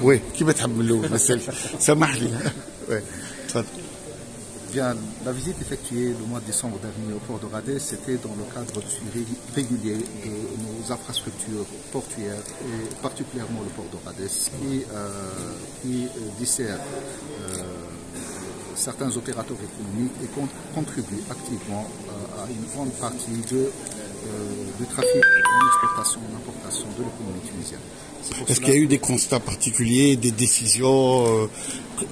Oui, qui va t'amener ça marche. Ouais. Bien, la visite effectuée le mois de décembre dernier au port de Radès, c'était dans le cadre du suivi régulier de nos infrastructures portuaires et particulièrement le port de Radès qui dessert certains opérateurs économiques et contribue activement à une grande partie du trafic en exportation et en importation de l'économie tunisienne. Est-ce qu'il y a eu des constats particuliers, des décisions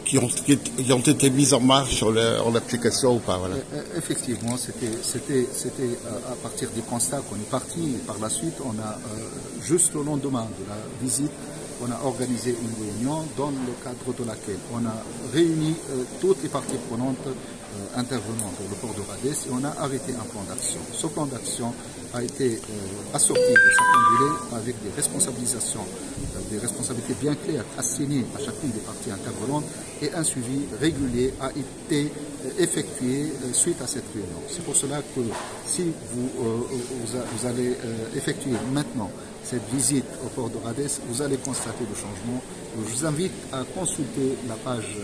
qui ont été mises en marche en application ou pas voilà. Effectivement, c'était à partir des constats qu'on est parti. Par la suite, on a juste au lendemain de la visite, on a organisé une réunion dans le cadre de laquelle on a réuni toutes les parties prenantes intervenant dans le port de Radès et on a arrêté un plan d'action. Ce plan d'action a été assorti de certains délais avec des responsabilisations, des responsabilités bien claires assignées à chacune des parties intervenantes et un suivi régulier a été effectué suite à cette réunion. C'est pour cela que si vous allez effectuer maintenant cette visite au port de Radès, vous allez constater le changement. Je vous invite à consulter la page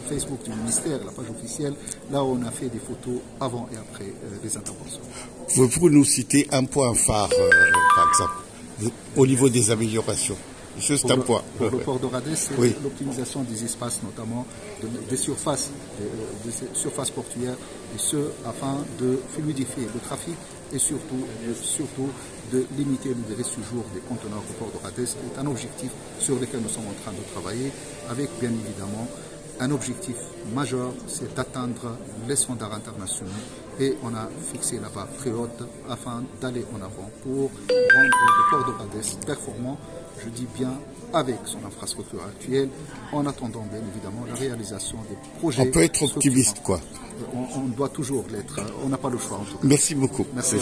Facebook du ministère, la page officielle, là où on a fait des photos avant et après les interventions. Pouvez-vous nous citer un point phare, par exemple, au niveau des améliorations? Juste un point. Pour le port de Radès, c'est oui. L'optimisation des espaces, notamment des surfaces portuaires, et ce, afin de fluidifier le trafic et surtout de limiter le délai de séjour des conteneurs au port de Radès, qui est un objectif sur lequel nous sommes en train de travailler, avec bien évidemment un objectif majeur, c'est d'atteindre les standards internationaux et on a fixé la barre très haute afin d'aller en avant pour rendre le port de Radès performant, je dis bien avec son infrastructure actuelle, en attendant bien évidemment la réalisation des projets. On peut être optimiste quoi. On doit toujours l'être, on n'a pas le choix en tout cas. Merci beaucoup. Merci.